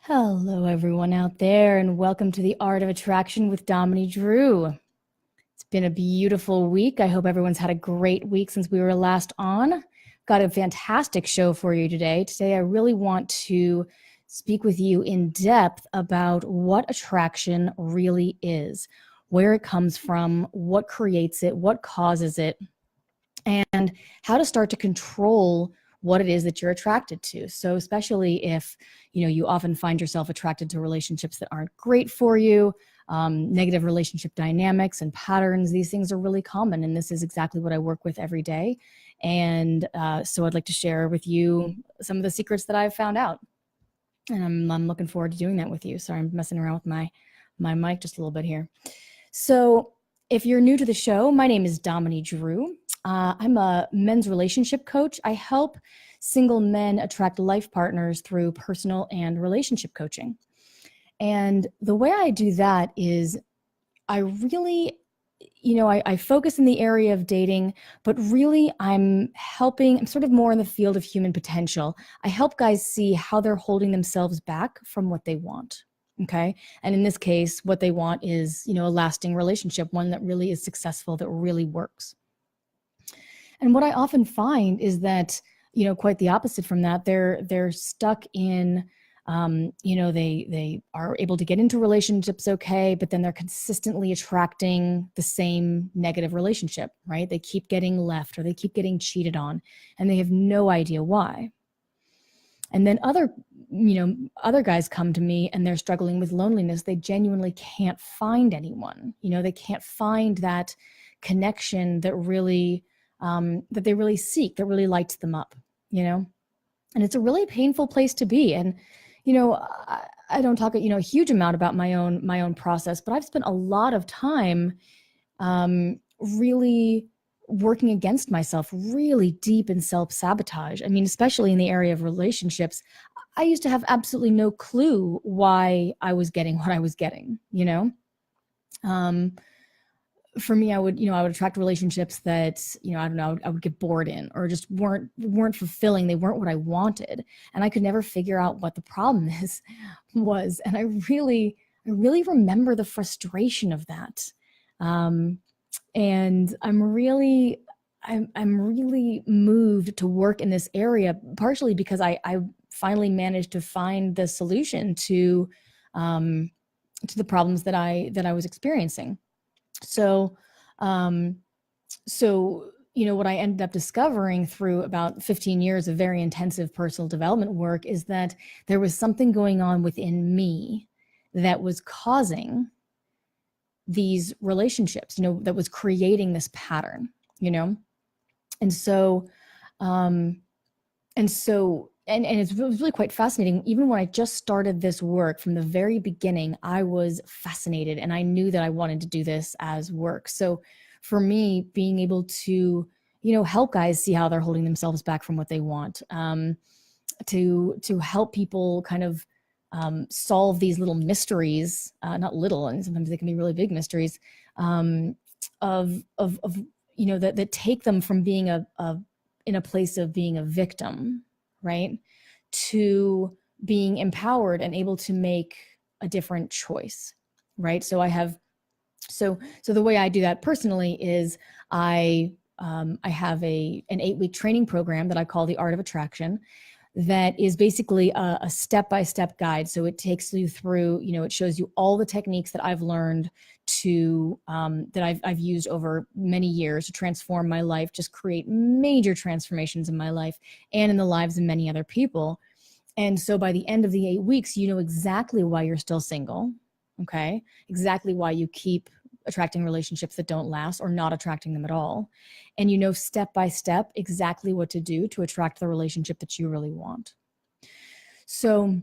Hello, everyone out there, and welcome to the Art of Attraction with Dominey Drew. It's been a beautiful week. I hope everyone's had a great week since we were last on. Got a fantastic show for you today. Today, I really want to speak with you in depth about what attraction really is, where it comes from, what creates it, what causes it, and how to start to control what it is that you're attracted to. So especially if, you often find yourself attracted to relationships that aren't great for you, negative relationship dynamics and patterns, these things are really common. And this is exactly what I work with every day. And so I'd like to share with you some of the secrets that I've found out. And I'm looking forward to doing that with you. Sorry, I'm messing around with my mic just a little bit here. So if you're new to the show, my name is Dominey Drew. I'm a men's relationship coach. I help single men attract life partners through personal and relationship coaching. And the way I do that is I really, I focus in the area of dating, but really I'm sort of more in the field of human potential. I help guys see how they're holding themselves back from what they want. Okay. And in this case, what they want is, a lasting relationship, one that really is successful, that really works. And what I often find is that, quite the opposite from that, they're stuck in, they are able to get into relationships okay, but then they're consistently attracting the same negative relationship, right? They keep getting left or they keep getting cheated on, and they have no idea why. And then other guys come to me and they're struggling with loneliness. They genuinely can't find anyone. They can't find that connection that really that they really seek, that really lights them up, and it's a really painful place to be. And, I don't talk, a huge amount about my own process, but I've spent a lot of time really working against myself, really deep in self-sabotage. I mean, especially in the area of relationships, I used to have absolutely no clue why I was getting what I was getting, for me, I would attract relationships that, I don't know, I would get bored in, or just weren't fulfilling. They weren't what I wanted. And I could never figure out what the problem was. And I really remember the frustration of that. And I'm really moved to work in this area, partially because I finally managed to find the solution to the problems that I was experiencing. So, what I ended up discovering through about 15 years of very intensive personal development work is that there was something going on within me that was causing these relationships, that was creating this pattern, and so, it was really quite fascinating. Even when I just started this work from the very beginning, I was fascinated and I knew that I wanted to do this as work. So for me, being able to, help guys see how they're holding themselves back from what they want, to help people kind of solve these little mysteries, not little, and sometimes they can be really big mysteries, that take them from being in a place of being a victim, right, to being empowered and able to make a different choice, right? So so the way I do that personally is I have an 8-week training program that I call the Art of Attraction, that is basically a step-by-step guide. So it takes you through, it shows you all the techniques that I've learned that I've used over many years to transform my life, just create major transformations in my life and in the lives of many other people. And so by the end of the 8 weeks, you know exactly why you're still single, okay? Exactly why you keep attracting relationships that don't last or not attracting them at all. And you know step by step exactly what to do to attract the relationship that you really want. So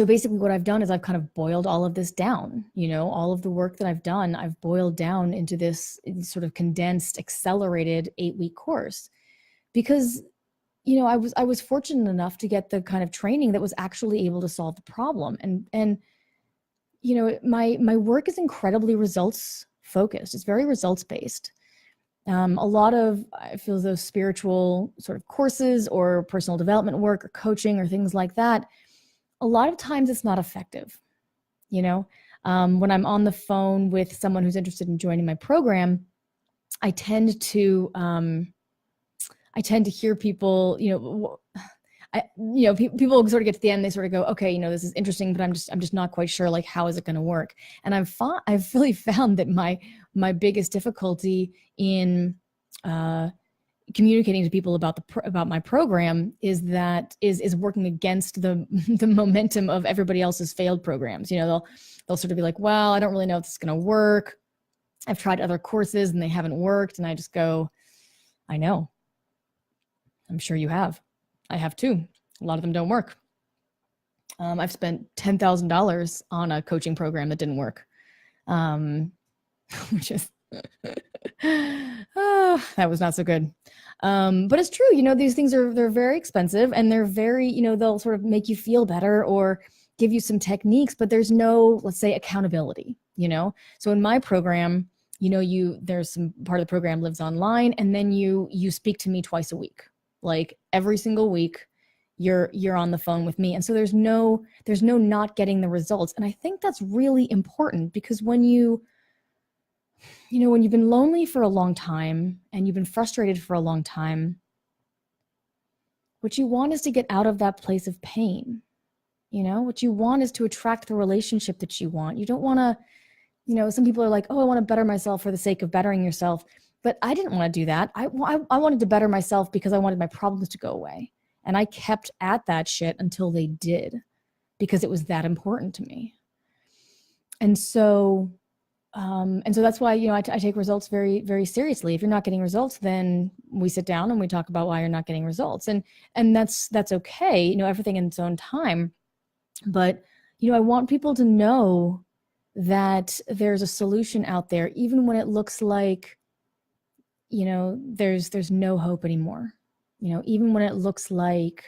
basically what I've done is I've kind of boiled all of this down, all of the work that I've done, I've boiled down into this sort of condensed, accelerated 8-week course, because, I was fortunate enough to get the kind of training that was actually able to solve the problem. And my work is incredibly results focused. It's very results based. A lot of, I feel, those spiritual sort of courses or personal development work or coaching or things like that, a lot of times it's not effective. When I'm on the phone with someone who's interested in joining my program, I tend to hear people, people sort of get to the end, they sort of go, okay, this is interesting, but I'm just not quite sure, like, how is it going to work? And I've really found that my biggest difficulty in communicating to people about my program is working against the momentum of everybody else's failed programs. They'll sort of be like, well, I don't really know if this is going to work. I've tried other courses and they haven't worked. And I just go, I know. I'm sure you have. I have too. A lot of them don't work. I've spent $10,000 on a coaching program that didn't work, which is, that was not so good. But it's true. These things they're very expensive, and they're very, they'll sort of make you feel better or give you some techniques, but there's no, let's say, accountability, So in my program, there's some part of the program lives online, and then you speak to me twice a week. Like every single week you're on the phone with me. And so there's no not getting the results. And I think that's really important, because when you've been lonely for a long time and you've been frustrated for a long time, what you want is to get out of that place of pain. What you want is to attract the relationship that you want. You don't want to, some people are like, oh, I want to better myself for the sake of bettering yourself. But I didn't want to do that. I wanted to better myself because I wanted my problems to go away. And I kept at that shit until they did, because it was that important to me. And so that's why, I take results very, very seriously. If you're not getting results, then we sit down and we talk about why you're not getting results. And that's okay, everything in its own time. But, I want people to know that there's a solution out there, even when it looks like, there's no hope anymore. Even when it looks like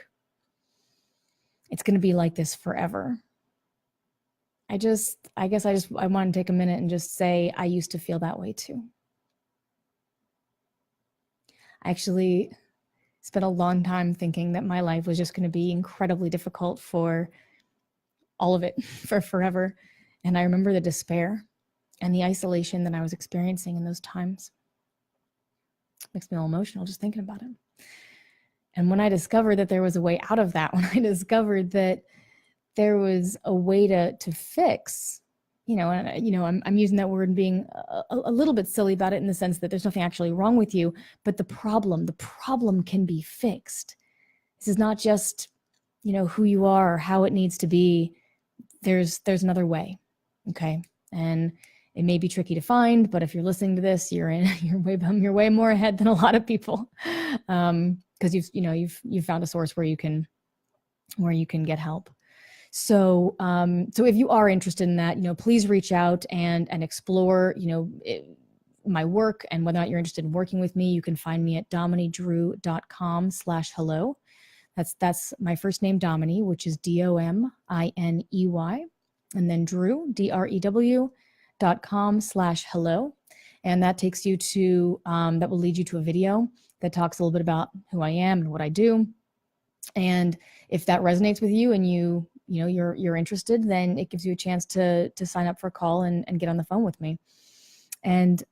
it's going to be like this forever. I want to take a minute and just say, I used to feel that way too. I actually spent a long time thinking that my life was just going to be incredibly difficult for all of it, for forever. And I remember the despair and the isolation that I was experiencing in those times. Makes me all emotional just thinking about it. And when I discovered that there was a way out of that, when I discovered that there was a way to fix, I'm using that word being a little bit silly about it, in the sense that there's nothing actually wrong with you, but the problem can be fixed. This is not just, who you are or how it needs to be. There's another way. Okay. And it may be tricky to find, but if you're listening to this, you're way more ahead than a lot of people, because you've found a source where you can get help. So if you are interested in that, please reach out and explore, my work, and whether or not you're interested in working with me. You can find me at domineydrew.com/hello. That's my first name, Dominey, which is DOMINEY, and then Drew, DREW.com/hello. And that takes you to, that will lead you to a video that talks a little bit about who I am and what I do. And if that resonates with you and you're interested, then it gives you a chance to sign up for a call and get on the phone with me. And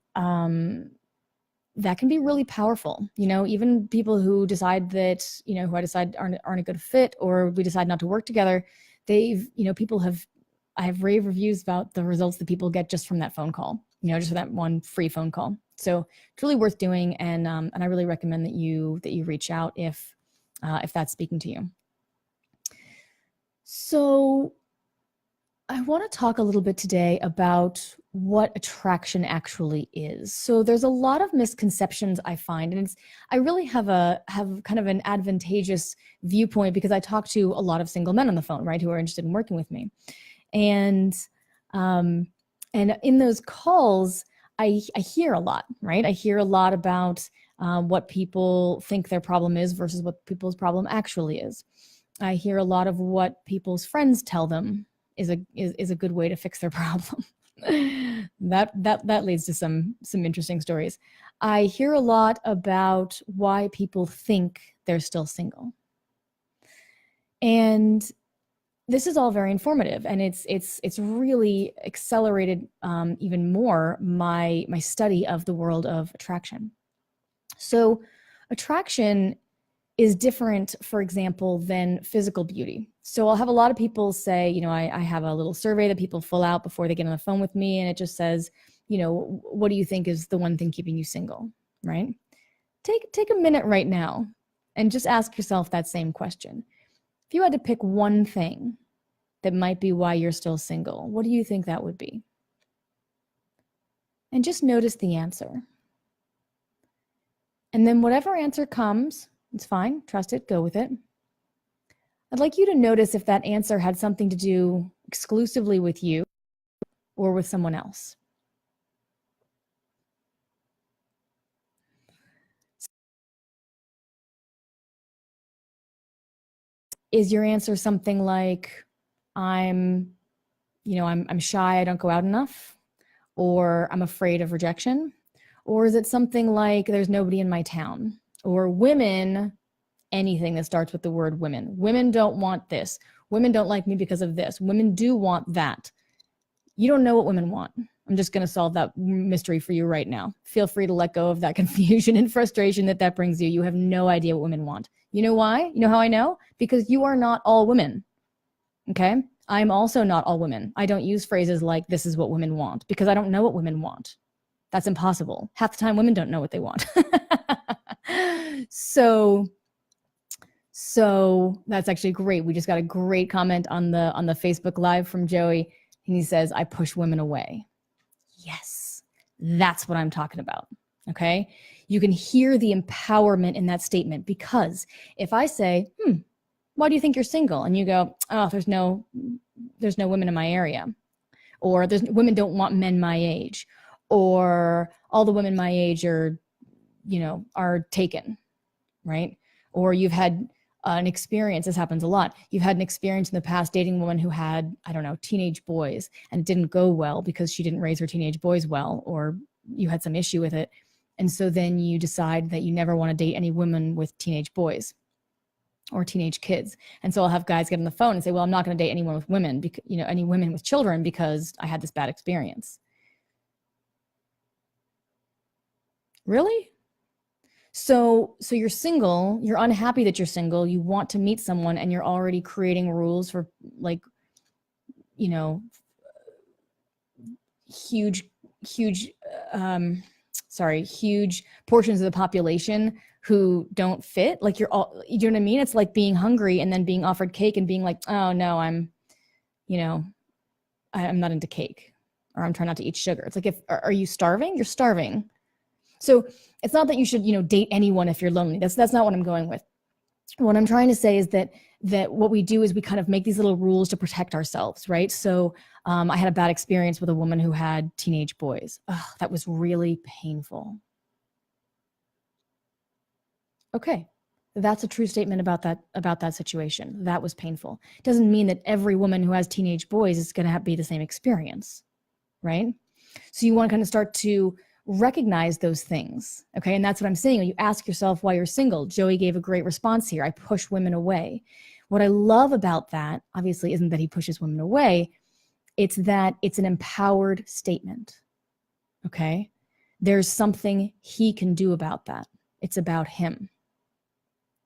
that can be really powerful. Even people who decide that, who I decide aren't a good fit, or we decide not to work together, I have rave reviews about the results that people get just from that phone call, just for that one free phone call. So it's really worth doing. And I really recommend that you reach out if that's speaking to you. So I want to talk a little bit today about what attraction actually is. So there's a lot of misconceptions I find, and I really have kind of an advantageous viewpoint, because I talk to a lot of single men on the phone, right, who are interested in working with me. And in those calls, I hear a lot, right? I hear a lot about what people think their problem is versus what people's problem actually is. I hear a lot of what people's friends tell them is a good way to fix their problem. That leads to some interesting stories. I hear a lot about why people think they're still single. And this is all very informative, and it's really accelerated even more my study of the world of attraction. So attraction is different, for example, than physical beauty. So I'll have a lot of people say, I have a little survey that people fill out before they get on the phone with me, and it just says, what do you think is the one thing keeping you single, right? Take a minute right now and just ask yourself that same question. If you had to pick one thing that might be why you're still single, what do you think that would be? And just notice the answer. And then whatever answer comes, it's fine, trust it, go with it. I'd like you to notice if that answer had something to do exclusively with you or with someone else. Is your answer something like, I'm shy, I don't go out enough, or I'm afraid of rejection? Or is it something like, there's nobody in my town, or women, anything that starts with the word women. Women don't want this. Women don't like me because of this. Women do want that. You don't know what women want. I'm just going to solve that mystery for you right now. Feel free to let go of that confusion and frustration that brings you. You have no idea what women want. You know why? You know how I know? Because you are not all women. Okay? I'm also not all women. I don't use phrases like, this is what women want, because I don't know what women want. That's impossible. Half the time, women don't know what they want. So that's actually great. We just got a great comment on the Facebook Live from Joey, and he says, I push women away. Yes, that's what I'm talking about. Okay? You can hear the empowerment in that statement, because if I say, why do you think you're single? And you go, oh, there's no women in my area, or women don't want men my age, or all the women my age are taken, right? Or you've had an experience, this happens a lot. You've had an experience in the past dating a woman who had, teenage boys, and it didn't go well because she didn't raise her teenage boys well, or you had some issue with it. And so then you decide that you never want to date any women with teenage boys or teenage kids. And so I'll have guys get on the phone and say, well, I'm not going to date anyone with women, any women with children, because I had this bad experience. Really? So you're single, you're unhappy that you're single, you want to meet someone, and you're already creating rules for huge portions of the population who don't fit. Like you know what I mean? It's like being hungry and then being offered cake and being like, oh no, I'm not into cake, or I'm trying not to eat sugar. It's like, are you starving? You're starving. So it's not that you should, date anyone if you're lonely. That's not what I'm going with. What I'm trying to say is that what we do is we kind of make these little rules to protect ourselves, right? So I had a bad experience with a woman who had teenage boys. Oh, that was really painful. Okay, that's a true statement about that situation. That was painful. It doesn't mean that every woman who has teenage boys is going to be the same experience, right? So you want to kind of start to recognize those things, okay? And that's what I'm saying. When you ask yourself why you're single, Joey gave a great response here. I push women away. What I love about that, obviously, isn't that he pushes women away. It's that it's an empowered statement, okay? There's something he can do about that. It's about him,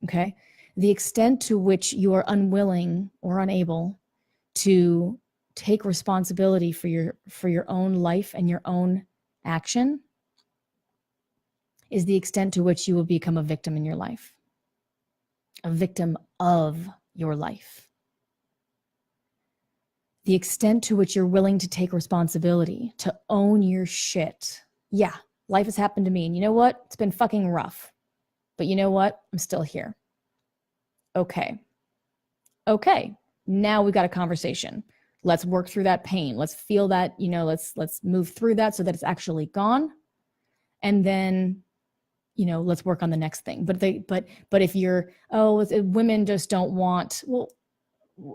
okay? The extent to which you are unwilling or unable to take responsibility for your own life and your own action is the extent to which you will become a victim in your life, a victim of your life. The extent to which you're willing to take responsibility, to own your shit. Yeah, life has happened to me, and you know what? It's been fucking rough. But you know what? I'm still here. Okay, now we got a conversation. Let's work through that pain. Let's feel that, let's move through that so that it's actually gone. And then, let's work on the next thing. But if you're, women just don't want, well,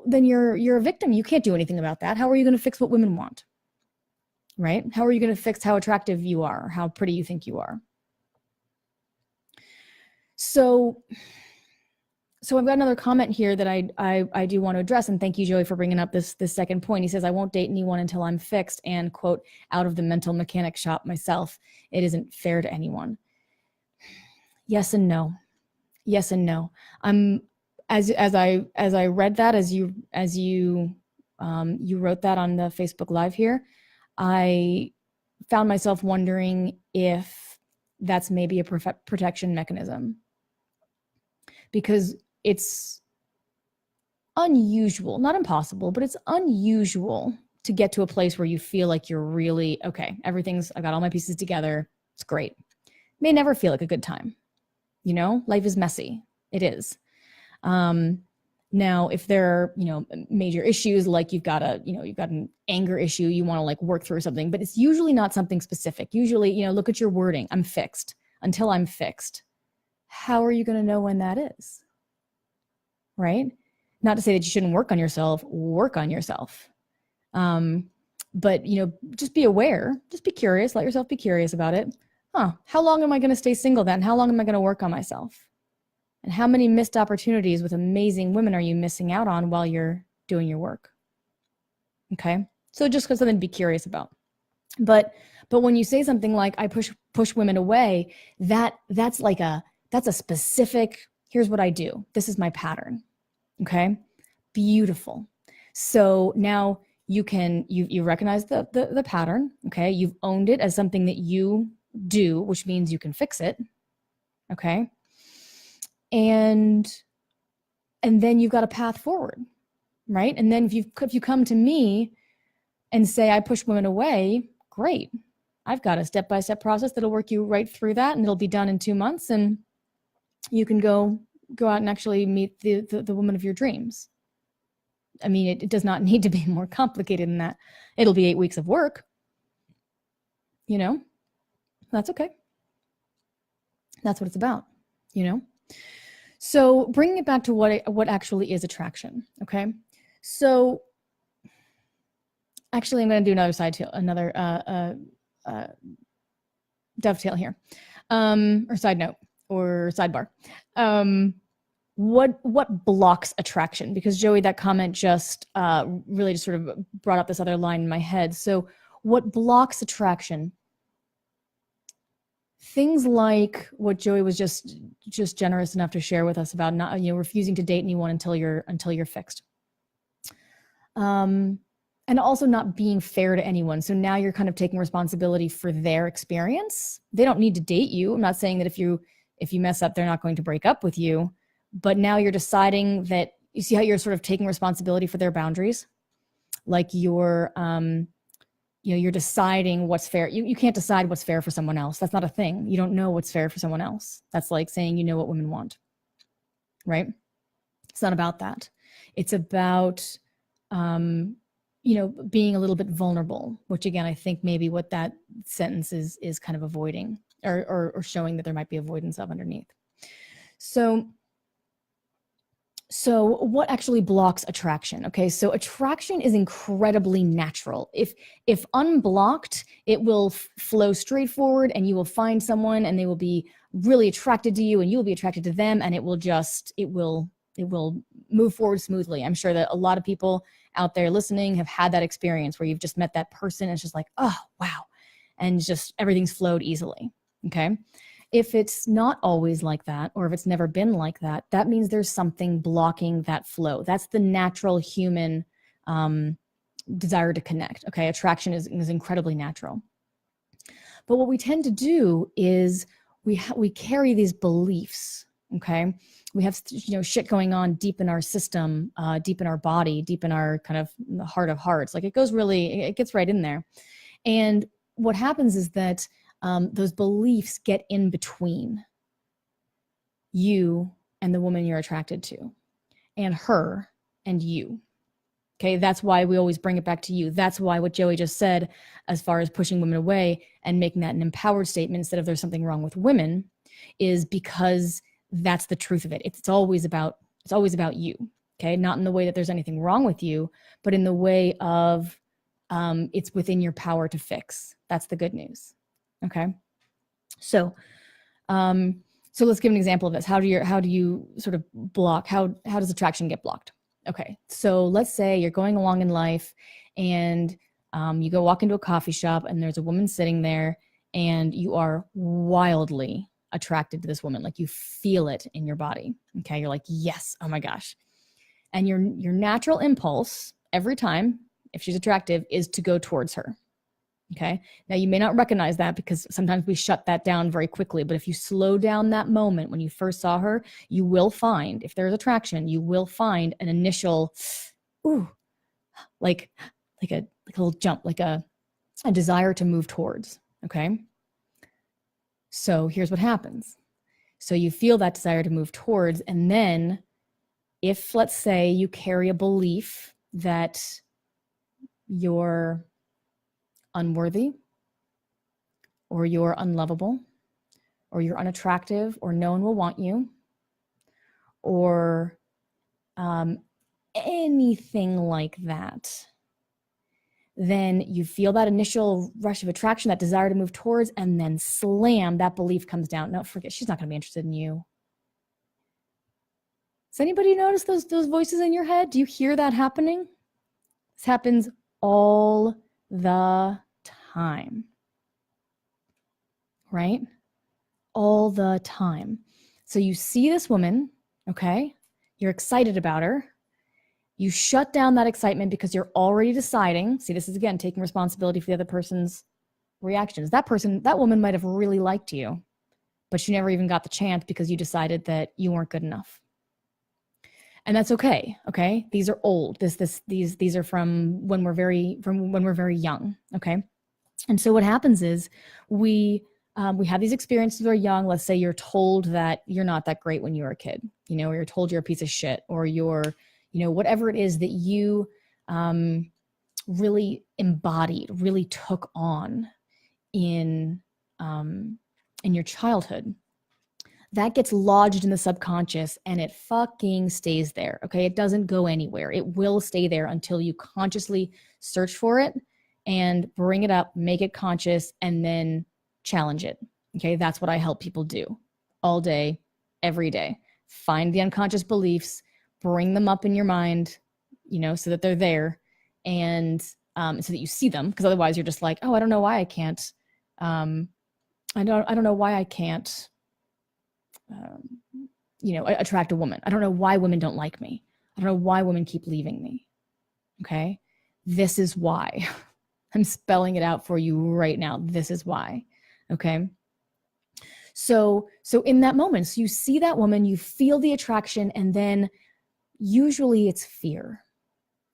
then you're a victim. You can't do anything about that. How are you going to fix what women want? Right? How are you going to fix how attractive you are, or how pretty you think you are? So So I've got another comment here that I do want to address, and thank you, Joey, for bringing up this second point. He says, I won't date anyone until I'm fixed and, quote, out of the mental mechanic shop myself. It isn't fair to anyone. Yes and no. Yes and no. As I read that, as you you wrote that on the Facebook Live here, I found myself wondering if that's maybe a protection mechanism, because it's unusual, not impossible, but it's unusual to get to a place where you feel like you're really, okay, I got all my pieces together. It's great. May never feel like a good time. You know, life is messy. It is. Now, if there are, major issues, like you've got an anger issue, you want to like work through something, but it's usually not something specific. Usually, look at your wording. I'm fixed. Until I'm fixed. How are you going to know when that is? Right? Not to say that you shouldn't work on yourself. Work on yourself. But, just be aware. Just be curious. Let yourself be curious about it. How long am I going to stay single then? How long am I going to work on myself? And how many missed opportunities with amazing women are you missing out on while you're doing your work? Okay. So just something to be curious about. But when you say something like, I push women away, that's a specific, here's what I do. This is my pattern. Okay. Beautiful. So now you recognize the pattern. Okay. You've owned it as something that you do, which means you can fix it. Okay. And then you've got a path forward, right? And then if you come to me and say, I push women away, great. I've got a step-by-step process that'll work you right through that, and it'll be done in 2 months, and you can go out and actually meet the woman of your dreams. I mean, it does not need to be more complicated than that. It'll be 8 weeks of work. That's okay. That's what it's about, So bringing it back to what actually is attraction, okay? So actually, I'm going to do another dovetail here, or side note, or sidebar. What blocks attraction? Because Joey, that comment just really just sort of brought up this other line in my head. So what blocks attraction? Things like what Joey was just generous enough to share with us about not, refusing to date anyone until you're fixed. And also not being fair to anyone. So now you're kind of taking responsibility for their experience. They don't need to date you. I'm not saying that if you mess up, they're not going to break up with you, but now you're deciding that, you see how you're sort of taking responsibility for their boundaries? Like you're deciding what's fair. You can't decide what's fair for someone else. That's not a thing. You don't know what's fair for someone else. That's like saying you know what women want, right? It's not about that. It's about, being a little bit vulnerable, which again, I think maybe what that sentence is kind of avoiding or showing that there might be avoidance of underneath. So what actually blocks attraction? Okay, so attraction is incredibly natural. If unblocked, it will flow straight forward, and you will find someone and they will be really attracted to you and you will be attracted to them, and it will move forward smoothly. I'm sure that a lot of people out there listening have had that experience where you've just met that person and it's just like, oh, wow. And just everything's flowed easily, okay? If it's not always like that, or if it's never been like that, that means there's something blocking that flow. That's the natural human desire to connect. Okay, attraction is incredibly natural. But what we tend to do is we carry these beliefs. Okay, we have shit going on deep in our system, deep in our body, deep in our kind of the heart of hearts. Like it gets right in there. And what happens is that those beliefs get in between you and the woman you're attracted to, and her and you. Okay, that's why we always bring it back to you. That's why what Joey just said, as far as pushing women away and making that an empowered statement instead of there's something wrong with women, is because that's the truth of it. It's always about you. Okay, not in the way that there's anything wrong with you, but in the way of it's within your power to fix. That's the good news. Okay. So So let's give an example of this. How do you sort of block? How does attraction get blocked? Okay, so let's say you're going along in life, and you go walk into a coffee shop, and there's a woman sitting there, and you are wildly attracted to this woman. Like, you feel it in your body. Okay, you're like, yes, oh my gosh. And your natural impulse every time, if she's attractive, is to go towards her. Okay. Now, you may not recognize that because sometimes we shut that down very quickly. But if you slow down that moment when you first saw her, you will find, if there's attraction, you will find an initial, ooh, like a little jump, like a desire to move towards. Okay. So here's what happens. So you feel that desire to move towards. And then if, let's say, you carry a belief that you're unworthy, or you're unlovable, or you're unattractive, or no one will want you, or anything like that, then you feel that initial rush of attraction, that desire to move towards, and then slam, that belief comes down. No, forget, she's not going to be interested in you. Does anybody notice those voices in your head? Do you hear that happening? This happens all the time, right? All the time. So you see this woman, okay? You're excited about her. You shut down that excitement because you're already deciding. See, this is, again, taking responsibility for the other person's reactions. That woman might have really liked you, but she never even got the chance because you decided that you weren't good enough. And that's okay. Okay. These are old. These are from when we're very young. Okay. And so what happens is we have these experiences when we're young. Let's say you're told that you're not that great when you were a kid, or you're told you're a piece of shit, or you're, whatever it is that you really embodied, really took on in your childhood. That gets lodged in the subconscious and it fucking stays there. Okay. It doesn't go anywhere. It will stay there until you consciously search for it and bring it up, make it conscious, and then challenge it. Okay. That's what I help people do all day, every day. Find the unconscious beliefs, bring them up in your mind, so that they're there, and so that you see them. Because otherwise you're just like, oh, I don't know why I can't. I don't know why I can't attract a woman. I don't know why women don't like me. I don't know why women keep leaving me. Okay. This is why. I'm spelling it out for you right now. This is why. Okay. So in that moment, so you see that woman, you feel the attraction, and then usually it's fear.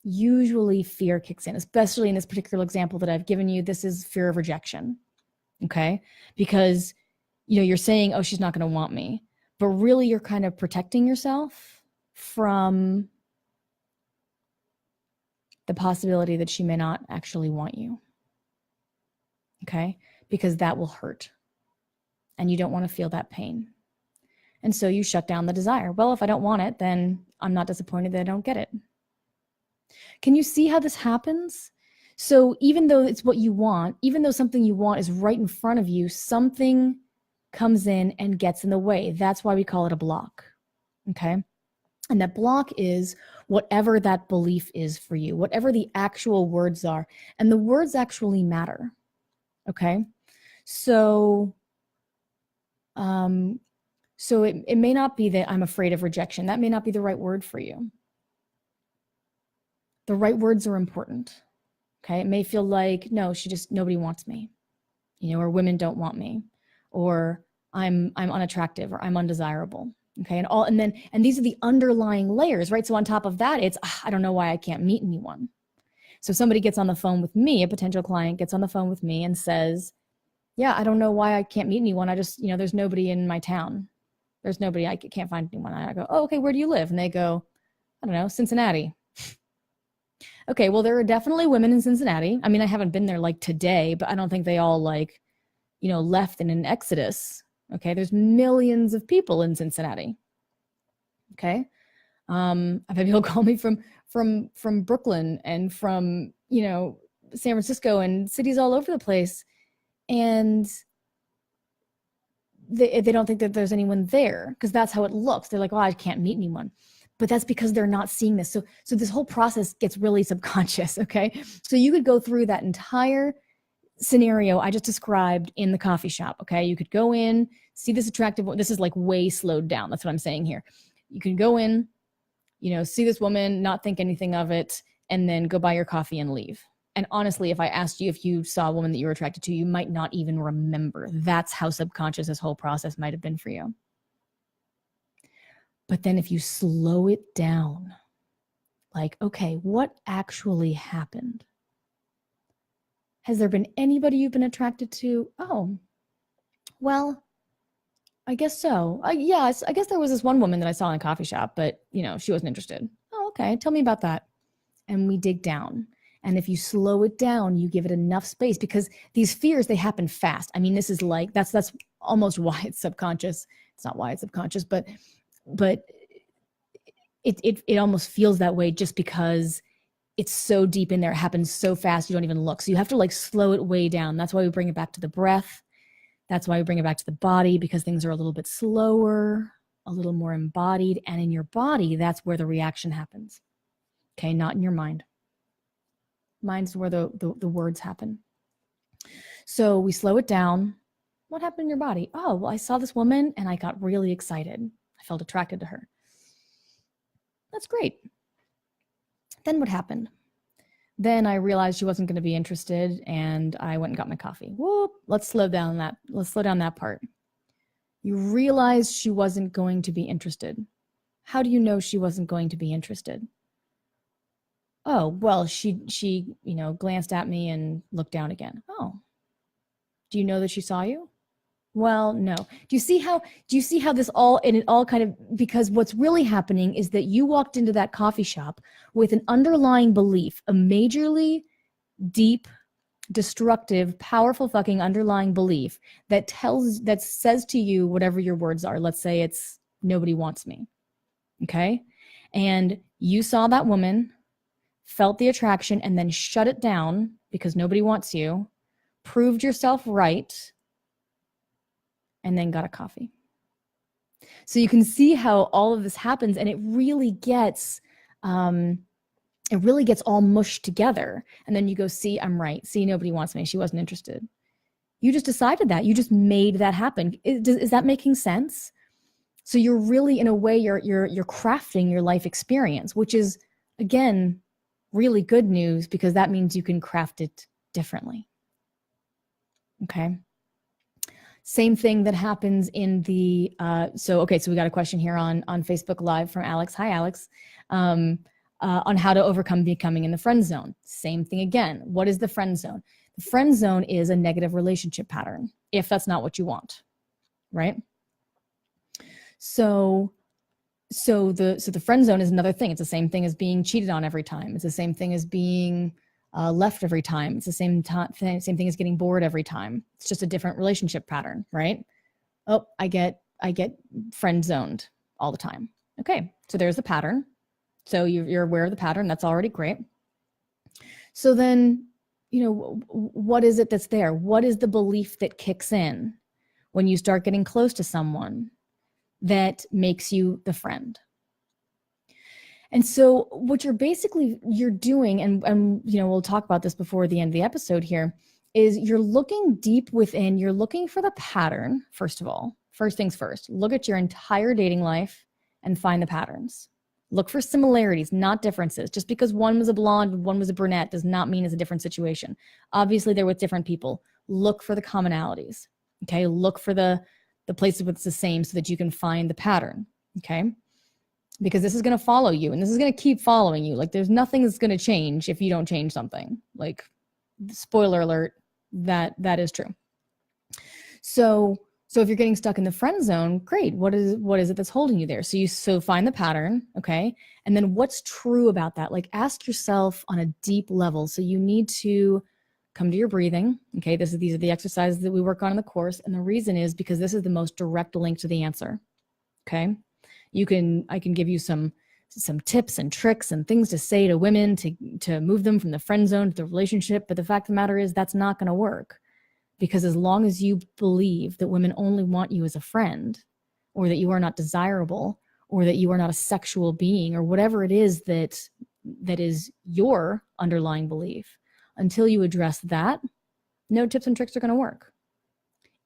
Usually fear kicks in, especially in this particular example that I've given you. This is fear of rejection. Okay. Because you're saying, oh, she's not going to want me. But really, you're kind of protecting yourself from the possibility that she may not actually want you. Okay? Because that will hurt. And you don't want to feel that pain. And so you shut down the desire. Well, if I don't want it, then I'm not disappointed that I don't get it. Can you see how this happens? So even though it's what you want, even though something you want is right in front of you, something comes in and gets in the way. That's why we call it a block. Okay. And that block is whatever that belief is for you, whatever the actual words are. And the words actually matter. Okay. So it may not be that I'm afraid of rejection. That may not be the right word for you. The right words are important. Okay. It may feel like, no, nobody wants me, or women don't want me, or I'm unattractive, or I'm undesirable. Okay. And these are the underlying layers, right? So on top of that, it's, I don't know why I can't meet anyone. So somebody gets on the phone with me, a potential client gets on the phone with me and says, yeah, I don't know why I can't meet anyone. I just, there's nobody in my town. There's nobody, I can't find anyone. I go, oh, okay, where do you live? And they go, I don't know, Cincinnati. Okay, well, there are definitely women in Cincinnati. I mean, I haven't been there like today, but I don't think they all left in an exodus. Okay, there's millions of people in Cincinnati. Okay, I've had people call me from Brooklyn and from San Francisco and cities all over the place, and they don't think that there's anyone there because that's how it looks. They're like, oh, I can't meet anyone. But that's because they're not seeing this. So this whole process gets really subconscious, okay? So you could go through that entire scenario I just described in the coffee shop, okay? You could go in, see this attractive, this is like way slowed down. That's what I'm saying here. You can go in, see this woman, not think anything of it, and then go buy your coffee and leave. And honestly, if I asked you if you saw a woman that you were attracted to, you might not even remember. That's how subconscious this whole process might have been for you. But then if you slow it down, like, okay, what actually happened? Has there been anybody you've been attracted to? Oh, well, I guess so. Yeah, I guess there was this one woman that I saw in a coffee shop, but, she wasn't interested. Oh, okay. Tell me about that. And we dig down. And if you slow it down, you give it enough space because these fears, they happen fast. I mean, this is like, that's almost why it's subconscious. It's not why it's subconscious, but it almost feels that way just because it's so deep in there. It happens so fast. You don't even look. So you have to like slow it way down. That's why we bring it back to the breath. That's why we bring it back to the body, because things are a little bit slower, a little more embodied. And in your body, that's where the reaction happens. Okay, not in your mind. Mind's where the words happen. So we slow it down. What happened in your body? Oh, well, I saw this woman and I got really excited. I felt attracted to her. That's great. Then what happened? Then I realized she wasn't going to be interested and I went and got my coffee. Whoop, let's slow down that part. You realized she wasn't going to be interested. How do you know she wasn't going to be interested? Oh, well, she glanced at me and looked down again. Oh, do you know that she saw you? Well, no. Do you see how this all, and it all kind of, because what's really happening is that you walked into that coffee shop with an underlying belief, a majorly deep, destructive, powerful fucking underlying belief that says to you whatever your words are. Let's say it's nobody wants me. Okay? And you saw that woman, felt the attraction, and then shut it down because nobody wants you, proved yourself right, and then got a coffee. So you can see how all of this happens, and it really gets all mushed together. And then you go, see, I'm right. See, nobody wants me. She wasn't interested. You just decided that. You just made that happen. Is that making sense? So you're really, in a way, you're crafting your life experience, which is, again, really good news because that means you can craft it differently. Okay. Same thing that happens in the, so we got a question here on Facebook Live from Alex. Hi, Alex. On how to overcome becoming in the friend zone. Same thing again. What is the friend zone? The friend zone is a negative relationship pattern, if that's not what you want, right? So the friend zone is another thing. It's the same thing as being cheated on every time. It's the same thing as being left every time. It's the same thing as getting bored every time. It's just a different relationship pattern, right? Oh, I get friend zoned all the time. Okay, so there's the pattern. So you're aware of the pattern. That's already great. So then, what is it that's there? What is the belief that kicks in when you start getting close to someone that makes you the friend? And so what you're doing, and we'll talk about this before the end of the episode here, is you're looking deep within, you're looking for the pattern, first of all. First things first, look at your entire dating life and find the patterns. Look for similarities, not differences. Just because one was a blonde and one was a brunette does not mean it's a different situation. Obviously, they're with different people. Look for the commonalities, okay? Look for the places where it's the same so that you can find the pattern, okay? Because this is going to follow you and this is going to keep following you. Like, there's nothing that's going to change if you don't change something. Like, spoiler alert, that is true. So if you're getting stuck in the friend zone, great. What is it that's holding you there? So find the pattern, okay? And then what's true about that? Like, ask yourself on a deep level. So you need to come to your breathing, okay? These are the exercises that we work on in the course. And the reason is because this is the most direct link to the answer, okay? I can give you some tips and tricks and things to say to women to move them from the friend zone to the relationship. But the fact of the matter is that's not going to work because as long as you believe that women only want you as a friend, or that you are not desirable, or that you are not a sexual being, or whatever it is that is your underlying belief, until you address that, no tips and tricks are going to work.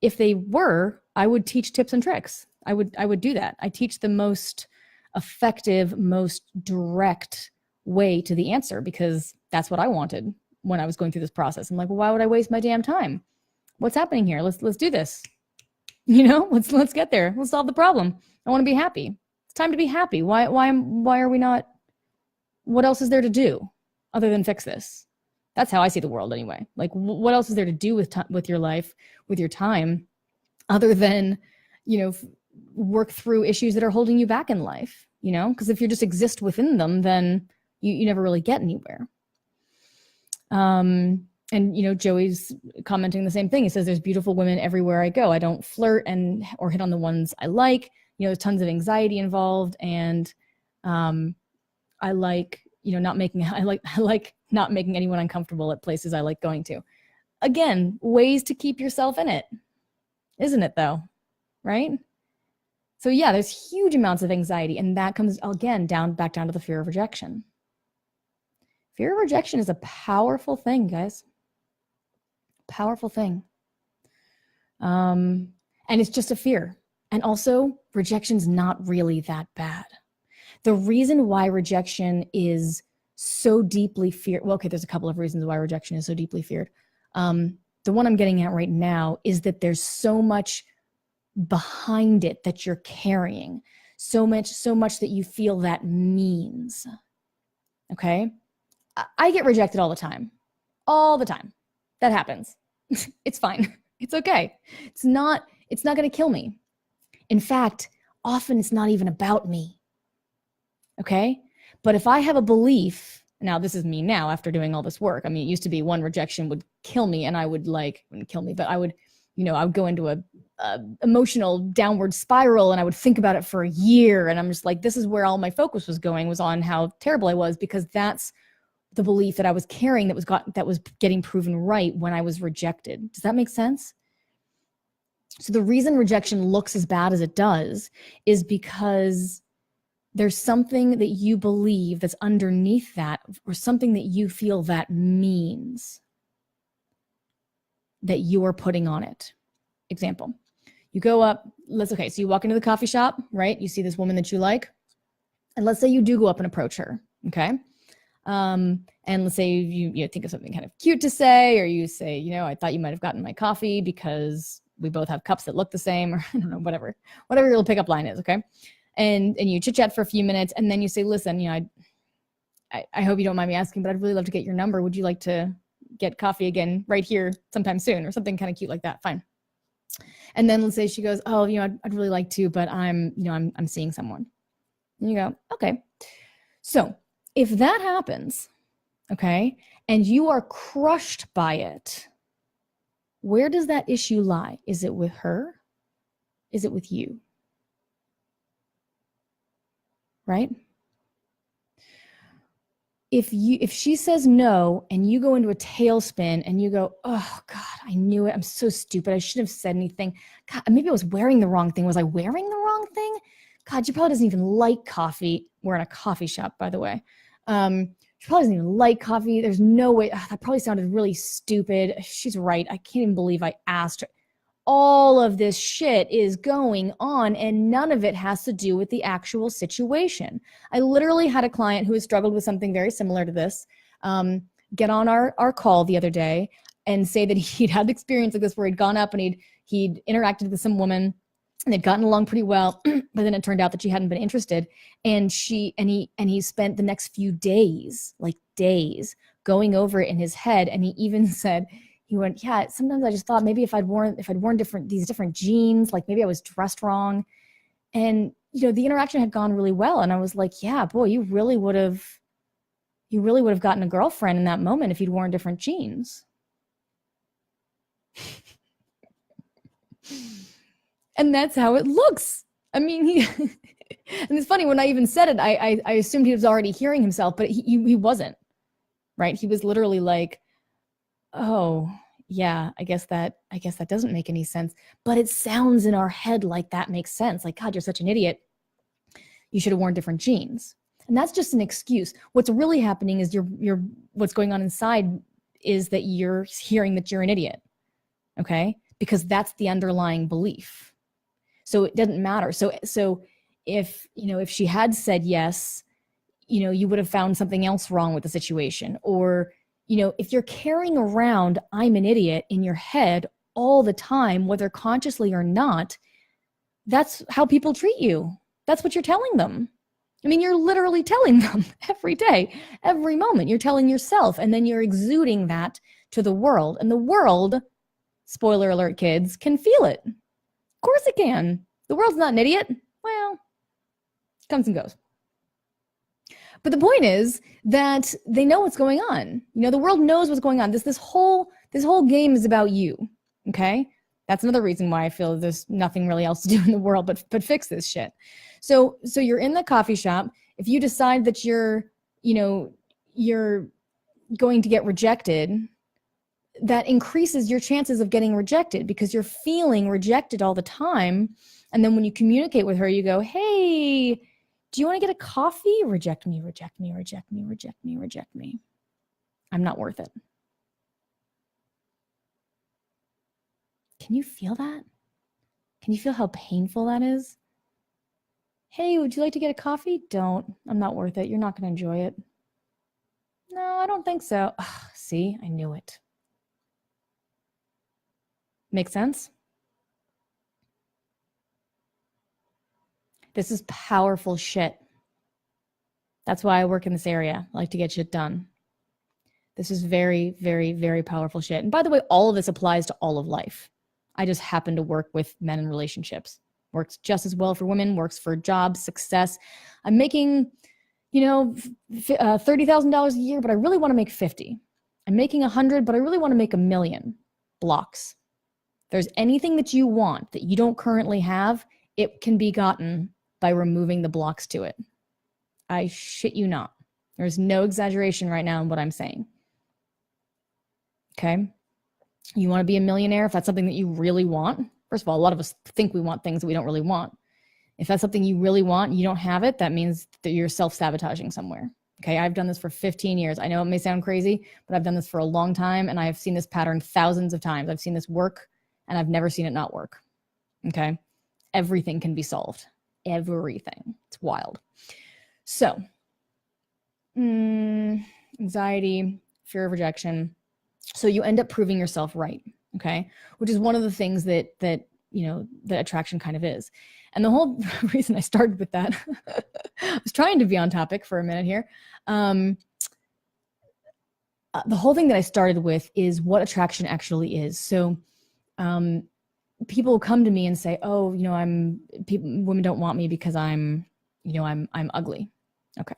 If they were, I would teach tips and tricks. I would do that. I teach the most effective, most direct way to the answer, because that's what I wanted when I was going through this process. I'm like, well, why would I waste my damn time? What's happening here? Let's do this. Let's get there. Let's solve the problem. I want to be happy. It's time to be happy. Why are we not? What else is there to do other than fix this? That's how I see the world anyway. Like, what else is there to do with your life, with your time, other than, work through issues that are holding you back in life, because if you just exist within them, then you never really get anywhere. And, Joey's commenting the same thing. He says, there's beautiful women everywhere I go. I don't flirt or hit on the ones I like. There's tons of anxiety involved. And I like not making anyone uncomfortable at places I like going to. Again, ways to keep yourself in it. Isn't it though? Right? So yeah, there's huge amounts of anxiety. And that comes again back down to the fear of rejection. Fear of rejection is a powerful thing, guys. Powerful thing. And it's just a fear. And also, rejection's not really that bad. The reason why rejection is so deeply feared, well, okay, there's a couple of reasons why rejection is so deeply feared. The one I'm getting at right now is that there's so much behind it that you're carrying. So much that you feel that means. Okay? I get rejected all the time. All the time. That happens. It's fine. It's okay. It's not going to kill me. In fact, often it's not even about me. Okay? But if I have a belief, now this is me now after doing all this work. I mean, it used to be one rejection would kill me and I would wouldn't kill me, but I would go into a emotional downward spiral and I would think about it for a year. And I'm just like, this is where all my focus was going, was on how terrible I was, because that's the belief that I was carrying that was getting proven right when I was rejected. Does that make sense? So the reason rejection looks as bad as it does is because there's something that you believe that's underneath that, or something that you feel that means that you are putting on it. Example, you go up, so you walk into the coffee shop, right? You see this woman that you like, and let's say you do go up and approach her, okay? And let's say you think of something kind of cute to say, or you say, I thought you might have gotten my coffee because we both have cups that look the same, or I don't know, whatever your little pickup line is, okay? And you chit chat for a few minutes, and then you say, listen, I hope you don't mind me asking, but I'd really love to get your number. Would you like to get coffee again right here sometime soon, or something kind of cute like that? Fine. And then let's say she goes, oh, I'd really like to, but I'm seeing someone. And you go, okay. So if that happens, okay, and you are crushed by it, where does that issue lie? Is it with her? Is it with you? Right? If she says no and you go into a tailspin and you go, oh God, I knew it. I'm so stupid. I shouldn't have said anything. God, maybe I was wearing the wrong thing. Was I wearing the wrong thing? God, she probably doesn't even like coffee. We're in a coffee shop, by the way. She probably doesn't even like coffee. There's no way. That probably sounded really stupid. She's right. I can't even believe I asked her. All of this shit is going on, and none of it has to do with the actual situation. I literally had a client who has struggled with something very similar to this get on our call the other day and say that he'd had experience like this where he'd gone up and he'd interacted with some woman and they'd gotten along pretty well, but then it turned out that she hadn't been interested. And he spent the next few days, going over it in his head. And he even said, he went, yeah, sometimes I just thought maybe if I'd worn these different jeans, like maybe I was dressed wrong. And, the interaction had gone really well. And I was like, yeah, boy, you really would have gotten a girlfriend in that moment if you'd worn different jeans. And that's how it looks. I mean, and it's funny, when I even said it, I assumed he was already hearing himself, but he wasn't, right? He was literally like, oh, yeah, I guess that doesn't make any sense. But it sounds in our head like that makes sense. Like, God, you're such an idiot. You should have worn different jeans. And that's just an excuse. What's really happening is you're what's going on inside is that you're hearing that you're an idiot. Okay? Because that's the underlying belief. So it doesn't matter. So if she had said yes, you would have found something else wrong with the situation. Or, if you're carrying around I'm an idiot in your head all the time, whether consciously or not, that's how people treat you. That's what you're telling them. I mean, you're literally telling them every day, every moment. You're telling yourself, and then you're exuding that to the world. And the world, spoiler alert, kids, can feel it. Of course it can. The world's not an idiot. Well, comes and goes. But the point is that they know what's going on. The world knows what's going on. This whole game is about you. Okay? That's another reason why I feel there's nothing really else to do in the world but fix this shit. So you're in the coffee shop. If you decide that you're going to get rejected, that increases your chances of getting rejected because you're feeling rejected all the time. And then when you communicate with her, you go, hey, do you want to get a coffee? Reject me, reject me, reject me, reject me, reject me. I'm not worth it. Can you feel that? Can you feel how painful that is? Hey, would you like to get a coffee? Don't. I'm not worth it. You're not going to enjoy it. No, I don't think so. Ugh, see, I knew it. Make sense? This is powerful shit. That's why I work in this area. I like to get shit done. This is very, very, very powerful shit. And by the way, all of this applies to all of life. I just happen to work with men in relationships. Works just as well for women, works for jobs, success. I'm making, $30,000 a year, but I really want to make 50. I'm making 100, but I really want to make 1 million. Blocks. If there's anything that you want that you don't currently have, it can be gotten by removing the blocks to it. I shit you not. There's no exaggeration right now in what I'm saying. Okay? You want to be a millionaire if that's something that you really want? First of all, a lot of us think we want things that we don't really want. If that's something you really want and you don't have it, that means that you're self-sabotaging somewhere. Okay, I've done this for 15 years. I know it may sound crazy, but I've done this for a long time, and I've seen this pattern thousands of times. I've seen this work, and I've never seen it not work. Okay? Everything can be solved. Everything. It's wild. So, anxiety, fear of rejection. So you end up proving yourself right, okay? Which is one of the things that attraction kind of is. And the whole reason I started with that, I was trying to be on topic for a minute here. The whole thing that I started with is what attraction actually is. So people come to me and say, oh, women don't want me because I'm ugly. Okay.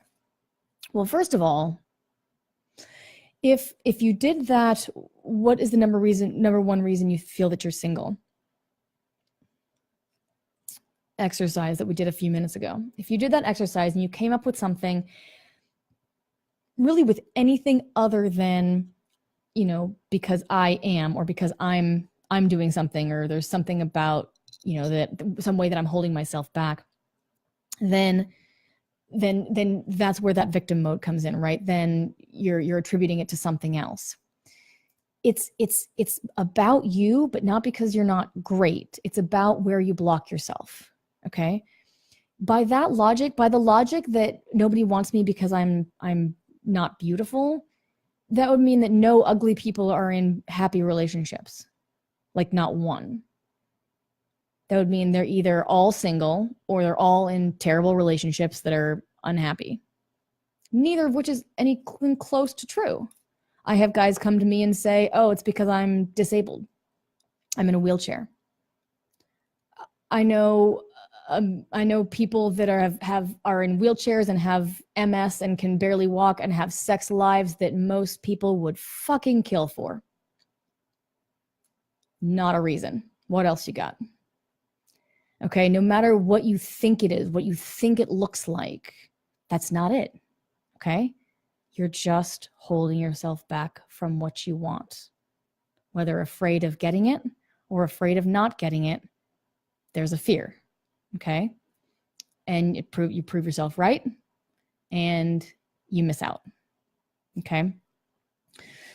Well, first of all, if you did that, what is the number one reason you feel that you're single? Exercise that we did a few minutes ago. If you did that exercise and you came up with something really with anything other than, because I am, or because I'm doing something, or there's something about, that some way that I'm holding myself back, then that's where that victim mode comes in, right? Then you're attributing it to something else. It's about you, but not because you're not great. It's about where you block yourself. Okay? By the logic that nobody wants me because I'm not beautiful, that would mean that no ugly people are in happy relationships. Like not one. That would mean they're either all single or they're all in terrible relationships that are unhappy. Neither of which is anything close to true. I have guys come to me and say, oh, it's because I'm disabled. I'm in a wheelchair. I know people that are in wheelchairs and have MS and can barely walk and have sex lives that most people would fucking kill for. Not a reason. What else you got? Okay, no matter what you think it is, what you think it looks like, that's not it. Okay? You're just holding yourself back from what you want. whether afraid of getting it or afraid of not getting it, there's a fear, okay? And you prove yourself right, and you miss out, okay?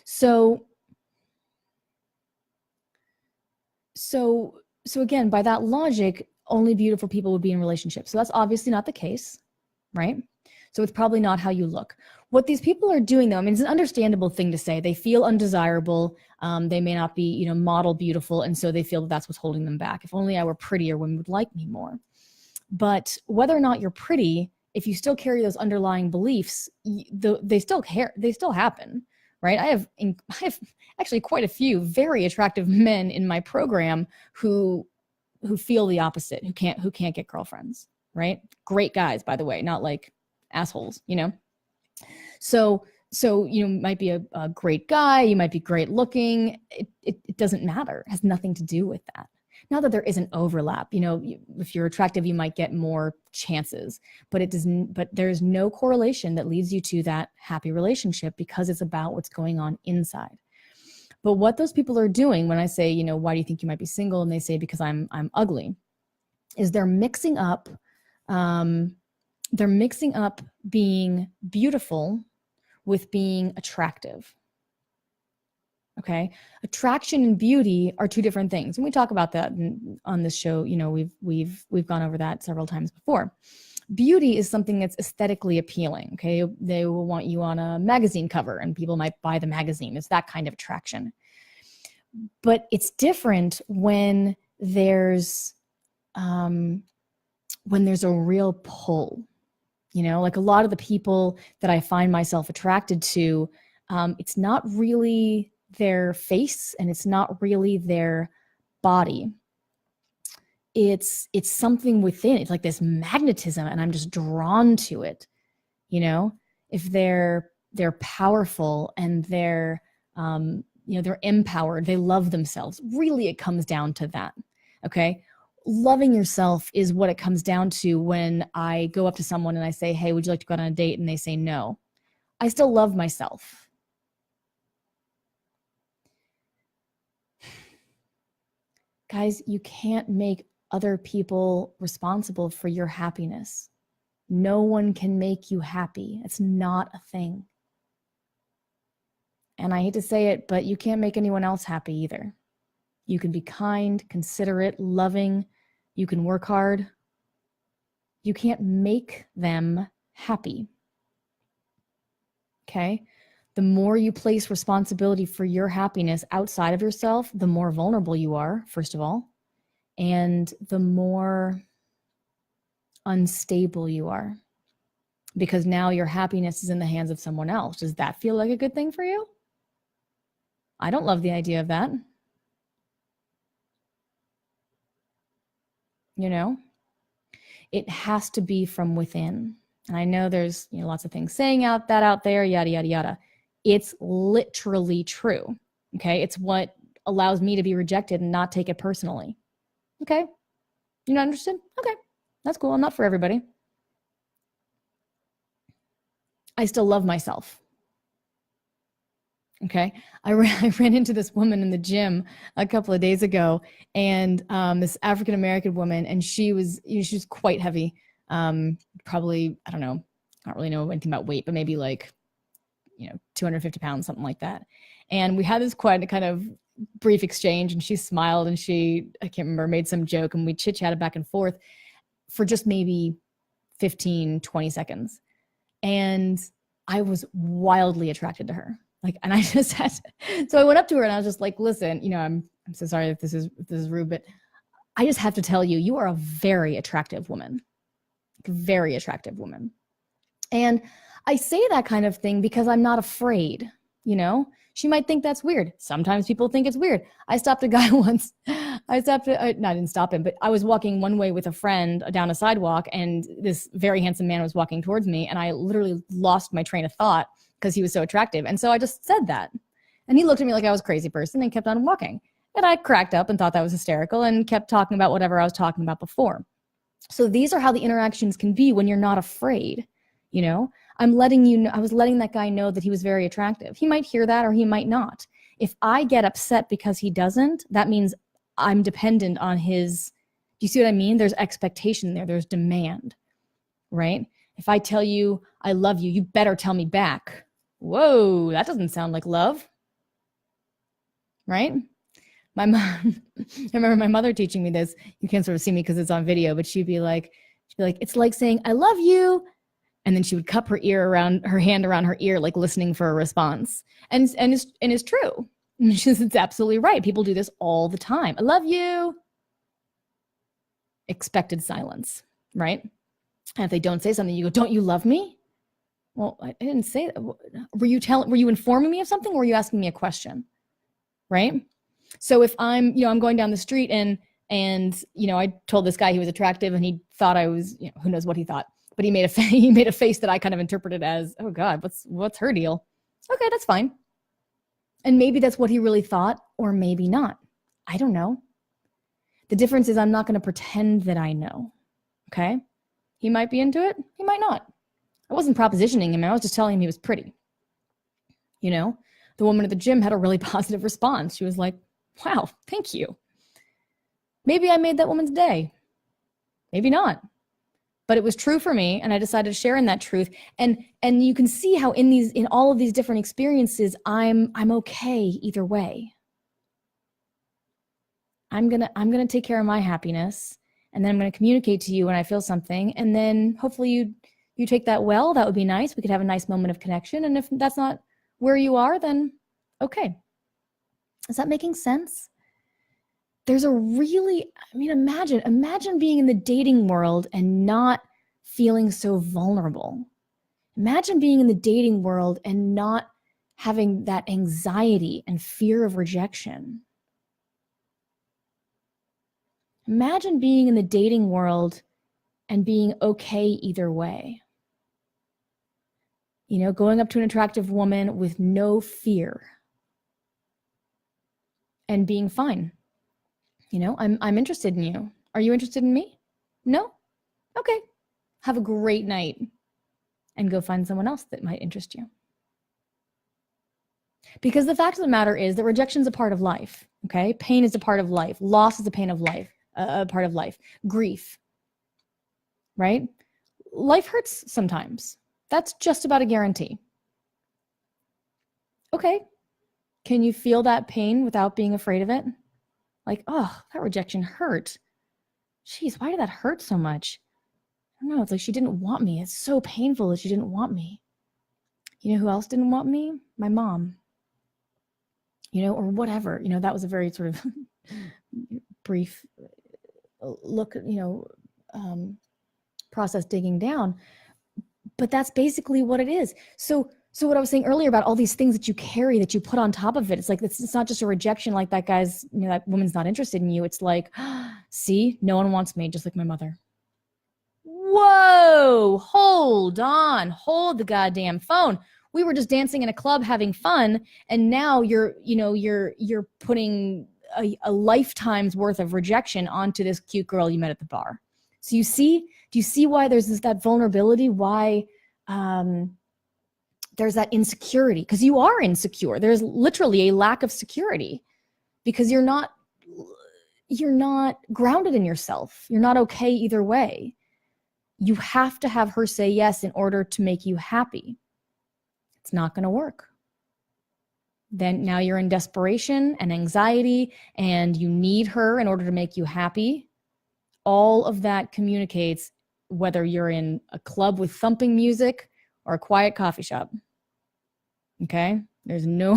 So again, by that logic, only beautiful people would be in relationships. So that's obviously not the case, right? So it's probably not how you look. What these people are doing, though, I mean, it's an understandable thing to say. They feel undesirable. They may not be, model beautiful, and so they feel that that's what's holding them back. If only I were prettier, women would like me more. But whether or not you're pretty, if you still carry those underlying beliefs, they still happen, right? I have actually quite a few very attractive men in my program who feel the opposite, who can't get girlfriends, right? Great guys, by the way, not like assholes, So you might be a great guy, you might be great looking. It doesn't matter. It has nothing to do with that. Not that there isn't overlap. If you're attractive, you might get more chances, but there's no correlation that leads you to that happy relationship, because it's about what's going on inside. But what those people are doing when I say, why do you think you might be single? And they say, because I'm ugly, is they're mixing up being beautiful with being attractive. Okay. Attraction and beauty are two different things. And we talk about that on this show. We've gone over that several times before. Beauty is something that's aesthetically appealing. Okay. They will want you on a magazine cover and people might buy the magazine. It's that kind of attraction. But it's different when there's a real pull, like a lot of the people that I find myself attracted to, it's not really their face and it's not really their body. It's something within. It's like this magnetism, and I'm just drawn to it. If they're powerful and they're empowered, they love themselves. Really, it comes down to that. Okay. Loving yourself is what it comes down to when I go up to someone and I say, hey, would you like to go out on a date? And they say no. I still love myself. Guys, you can't make other people responsible for your happiness. No one can make you happy. It's not a thing. And I hate to say it, but you can't make anyone else happy either. You can be kind, considerate, loving. You can work hard. You can't make them happy. Okay? The more you place responsibility for your happiness outside of yourself, the more vulnerable you are, first of all, and the more unstable you are, because now your happiness is in the hands of someone else. Does that feel like a good thing for you? I don't love the idea of that. It has to be from within. And I know there's lots of things saying out there, yada, yada, yada. It's literally true. Okay. It's what allows me to be rejected and not take it personally. Okay. You not understood? Okay. That's cool. I'm not for everybody. I still love myself. Okay. I ran into this woman in the gym a couple of days ago, and this African-American woman, and she was quite heavy. Probably, I don't know, I don't really know anything about weight, but maybe like, 250 pounds, something like that. And we had this quite kind of brief exchange, and she smiled and I can't remember, made some joke, and we chit-chatted back and forth for just maybe 15, 20 seconds. And I was wildly attracted to her. And I just had so I went up to her and I was just like, listen, I'm so sorry if this is rude, but I just have to tell you, you are a very attractive woman. Very attractive woman. And I say that kind of thing because I'm not afraid, She might think that's weird. Sometimes people think it's weird. I stopped a guy once. I didn't stop him, but I was walking one way with a friend down a sidewalk, and this very handsome man was walking towards me, and I literally lost my train of thought because he was so attractive. And so I just said that. And he looked at me like I was a crazy person and kept on walking. And I cracked up and thought that was hysterical and kept talking about whatever I was talking about before. So these are how the interactions can be when you're not afraid. I was letting that guy know that he was very attractive. He might hear that or he might not. If I get upset because he doesn't, that means I'm dependent on his, do you see what I mean? There's expectation there. There's demand, right? If I tell you I love you, you better tell me back. Whoa, that doesn't sound like love, right? My mom, I remember my mother teaching me this. You can't sort of see me because it's on video, but she'd be like, it's like saying, I love you. And then she would cup her hand around her ear, like listening for a response. And it's true. It's absolutely right. People do this all the time. I love you. Expected silence, right? And if they don't say something, you go, don't you love me? Well, I didn't say that. Were you informing me of something, or were you asking me a question? Right? So if I'm going down the street and I told this guy he was attractive and he thought I was, who knows what he thought, but he made a face that I kind of interpreted as, oh God, what's her deal? Okay, that's fine. And maybe that's what he really thought, or maybe not. I don't know. The difference is I'm not going to pretend that I know. Okay? He might be into it. He might not. I wasn't propositioning him. I was just telling him he was pretty. The woman at the gym had a really positive response. She was like, wow, thank you. Maybe I made that woman's day. Maybe not. But it was true for me, and I decided to share in that truth. And you can see how in all of these different experiences, I'm okay either way. I'm gonna take care of my happiness, and then I'm gonna communicate to you when I feel something, and then hopefully you take that well. That would be nice. We could have a nice moment of connection. And if that's not where you are, then okay. Is that making sense? There's imagine being in the dating world and not feeling so vulnerable. Imagine being in the dating world and not having that anxiety and fear of rejection. Imagine being in the dating world and being okay either way. Going up to an attractive woman with no fear and being fine. I'm interested in you. Are you interested in me? No? Okay. Have a great night and go find someone else that might interest you. Because the fact of the matter is that rejection is a part of life, okay? Pain is a part of life. Loss is a part of life. Grief, right? Life hurts sometimes. That's just about a guarantee. Okay. Can you feel that pain without being afraid of it? Like, oh, that rejection hurt. Jeez, why did that hurt so much? I don't know. It's like she didn't want me. It's so painful that she didn't want me. You know who else didn't want me? My mom. Or whatever. That was a very sort of brief look, process digging down. But that's basically what it is. So what I was saying earlier about all these things that you carry, that you put on top of it, it's like, it's not just a rejection like that guy's, that woman's not interested in you. It's like, see, no one wants me, just like my mother. Whoa, hold on, hold the goddamn phone. We were just dancing in a club having fun, and now you're putting a lifetime's worth of rejection onto this cute girl you met at the bar. So do you see why there's that vulnerability? Why there's that insecurity? Because you are insecure. There's literally a lack of security because you're not grounded in yourself. You're not okay either way. You have to have her say yes in order to make you happy. It's not going to work. Then now you're in desperation and anxiety, and you need her in order to make you happy. All of that communicates whether you're in a club with thumping music or a quiet coffee shop. Okay? There's no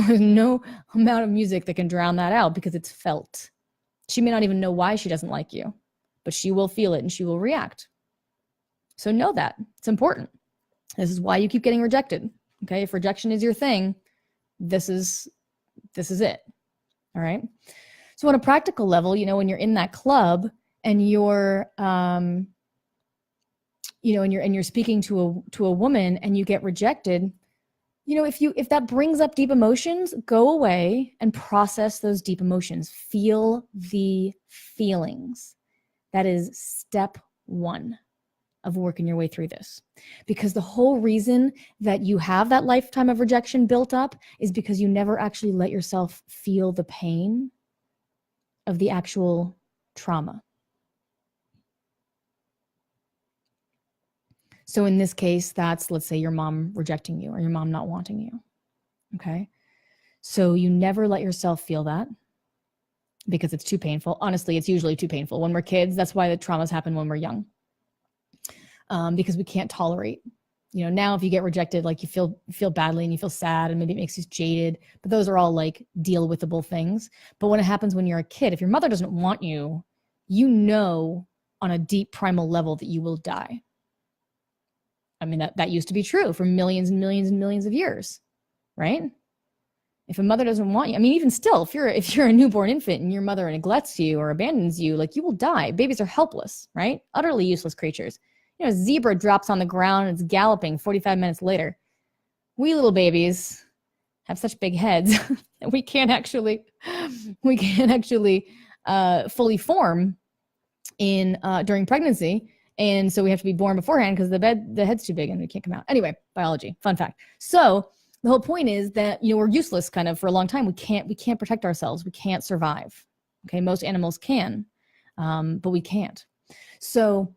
amount of music that can drown that out because it's felt. She may not even know why she doesn't like you, but she will feel it and she will react. So know that. It's important. This is why you keep getting rejected. Okay? If rejection is your thing, this is it. All right? So on a practical level, when you're in that club and you're and you're speaking to a woman and you get rejected, if that brings up deep emotions, go away and process those deep emotions. Feel the feelings. That is step one. of working your way through this. Because the whole reason that you have that lifetime of rejection built up is because you never actually let yourself feel the pain of the actual trauma. So in this case, that's, let's say, your mom rejecting you or your mom not wanting you. Okay. So you never let yourself feel that because it's too painful. Honestly, it's usually too painful when we're kids. That's why the traumas happen when we're young. Because we can't tolerate, now if you get rejected, like you feel badly and you feel sad and maybe it makes you jaded, but those are all like deal withable things. But when it happens when you're a kid, if your mother doesn't want you, on a deep primal level that you will die. I mean, that used to be true for millions and millions and millions of years, right? If a mother doesn't want you, I mean, even still, if you're a newborn infant and your mother neglects you or abandons you, like you will die. Babies are helpless, right? Utterly useless creatures. A zebra drops on the ground and it's galloping 45 minutes later. We little babies have such big heads that we can't actually fully form during pregnancy. And so we have to be born beforehand because the head's too big and we can't come out. Anyway, biology, fun fact. So the whole point is that, we're useless kind of for a long time. We can't protect ourselves. We can't survive. Okay. Most animals can, but we can't. So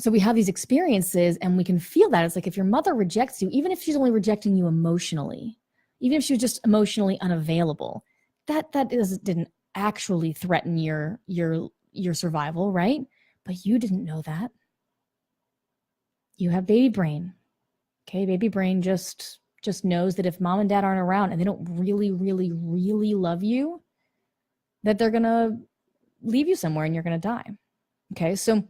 we have these experiences and we can feel that. It's like if your mother rejects you, even if she's only rejecting you emotionally, even if she was just emotionally unavailable, that didn't actually threaten your survival, right? But you didn't know that. You have baby brain. Okay, baby brain just knows that if mom and dad aren't around and they don't really, really, really love you, that they're gonna leave you somewhere and you're gonna die. Okay, so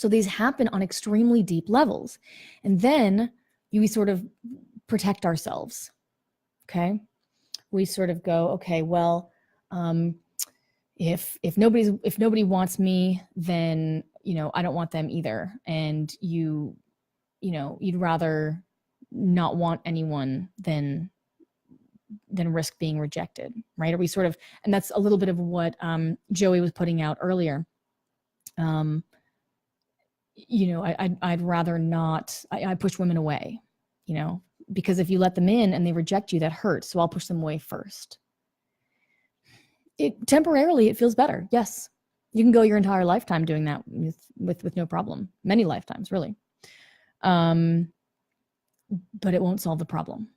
these happen on extremely deep levels. And then we sort of protect ourselves. Okay. We sort of go, okay, well, if nobody wants me, then, I don't want them either. And you'd rather not want anyone than risk being rejected. Right. Or we sort of, and that's a little bit of what Joey was putting out earlier. I'd rather not, I push women away, because if you let them in and they reject you, that hurts. So I'll push them away first. Temporarily, it feels better. Yes. You can go your entire lifetime doing that with no problem. Many lifetimes, really. But it won't solve the problem.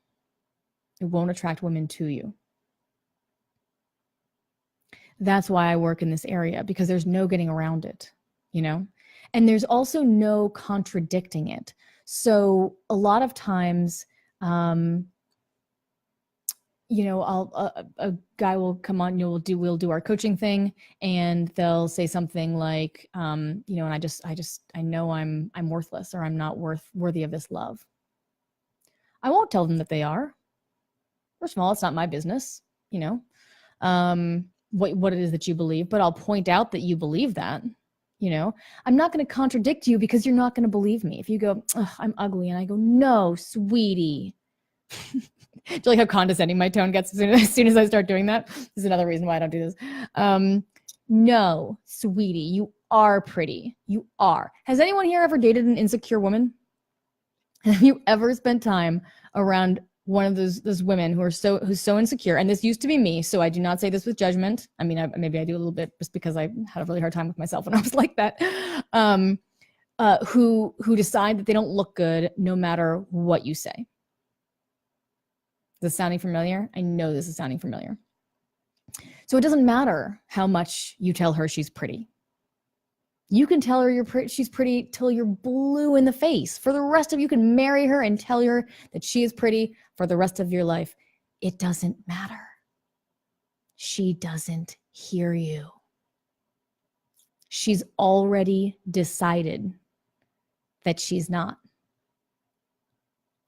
It won't attract women to you. That's why I work in this area, because there's no getting around it, And there's also no contradicting it. So a lot of times, a guy will come on, we'll do our coaching thing, and they'll say something like, and I know I'm worthless, or I'm not worthy of this love. I won't tell them that they are. First of all, it's not my business, what it is that you believe, but I'll point out that you believe that. I'm not going to contradict you because you're not going to believe me. If you go, I'm ugly, and I go, no, sweetie. Do you like how condescending my tone gets as soon as I start doing that? This is another reason why I don't do this. No, sweetie, you are pretty. You are. Has anyone here ever dated an insecure woman? Have you ever spent time around one of those women who's so insecure? And this used to be me, so I do not say this with judgment. I mean, maybe I do a little bit just because I had a really hard time with myself when I was like that. Who decide that they don't look good no matter what you say. Is this sounding familiar? I know this is sounding familiar. So it doesn't matter how much you tell her she's pretty. You can tell her she's pretty till you're blue in the face. For the rest of you can marry her and tell her that she is pretty for the rest of your life. It doesn't matter. She doesn't hear you. She's already decided that she's not.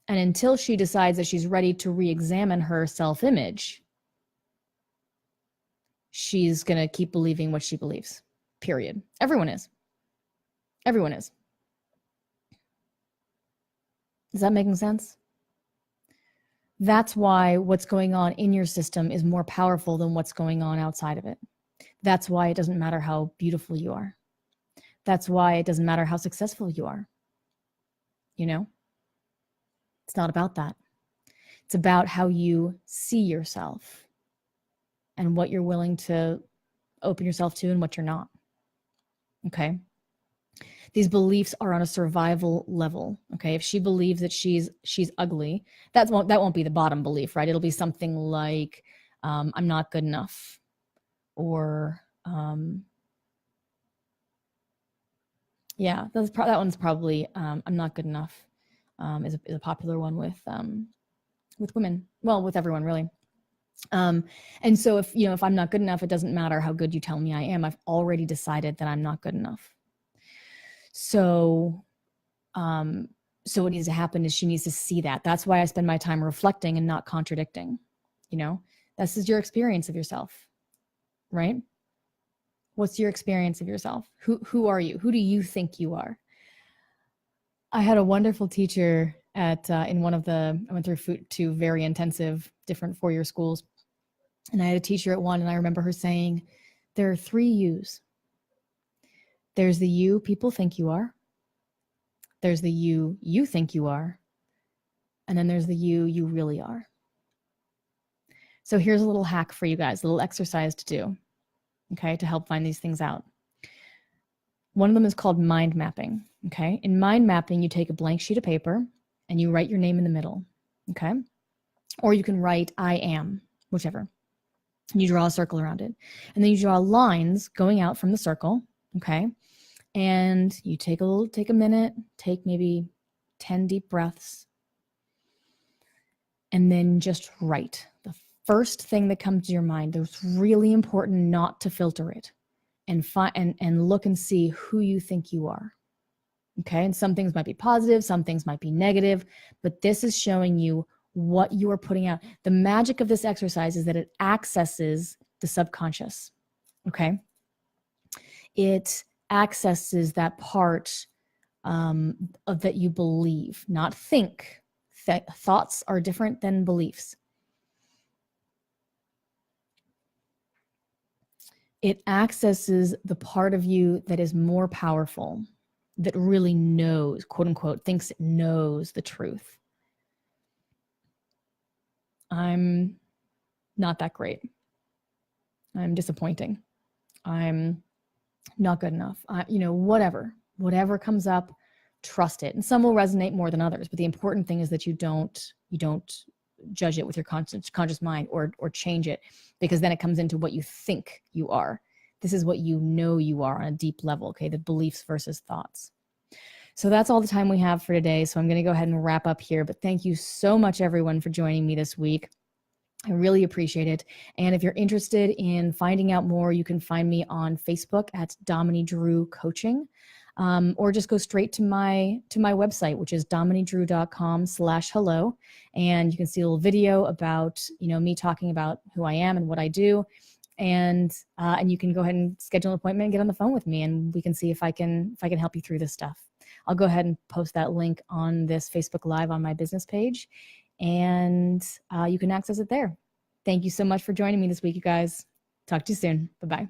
And until she decides that she's ready to re-examine her self-image, she's going to keep believing what she believes. Period. Everyone is. Everyone is. Is that making sense? That's why what's going on in your system is more powerful than what's going on outside of it. That's why it doesn't matter how beautiful you are. That's why it doesn't matter how successful you are. you know? It's not about that. It's about how you see yourself and what you're willing to open yourself to and what you're not. Okay? These beliefs are on a survival level. Okay? If she believes that she's ugly, that won't be the bottom belief, right? It'll be something like, I'm not good enough, or yeah, that one's probably I'm not good enough. Is a popular one with women. Well, with everyone really. And so if I'm not good enough, it doesn't matter how good you tell me I am. I've already decided that I'm not good enough. So what needs to happen is she needs to see that. That's why I spend my time reflecting and not contradicting. This is your experience of yourself, right? What's your experience of yourself? Who are you? Who do you think you are? I had a wonderful teacher at I went through two very intensive different 4-year schools. And I had a teacher at one, and I remember her saying, there are 3 yous. There's the you people think you are. There's the you think you are. And then there's the you really are. So here's a little hack for you guys, a little exercise to do, okay, to help find these things out. One of them is called mind mapping, okay? In mind mapping, you take a blank sheet of paper and you write your name in the middle, okay? Or you can write I am, whichever. And you draw a circle around it. And then you draw lines going out from the circle, okay? And you take a minute, take maybe 10 deep breaths, and then just write the first thing that comes to your mind. It's really important not to filter it, and look and see who you think you are. Okay? And some things might be positive, some things might be negative, but this is showing you what you are putting out. The magic of this exercise is that it accesses the subconscious. Okay? It accesses that part of that you believe, not think. Thoughts are different than beliefs. It accesses the part of you that is more powerful, that really knows, quote unquote, thinks it knows the truth. I'm not that great. I'm disappointing. I'm not good enough. Whatever comes up, trust it. And some will resonate more than others, but the important thing is that you don't judge it with your conscious mind or change it, because then it comes into what you think you are. This is what you know you are on a deep level, okay? The beliefs versus thoughts. So that's all the time we have for today. So I'm going to go ahead and wrap up here, but thank you so much, everyone, for joining me this week. I really appreciate it. And if you're interested in finding out more, you can find me on Facebook at Dominey Drew Coaching, or just go straight to my website, which is domineydrew.com/hello. And you can see a little video about, me talking about who I am and what I do. And you can go ahead and schedule an appointment and get on the phone with me, and we can see if I can help you through this stuff. I'll go ahead and post that link on this Facebook Live on my business page, and you can access it there. Thank you so much for joining me this week, you guys. Talk to you soon. Bye-bye.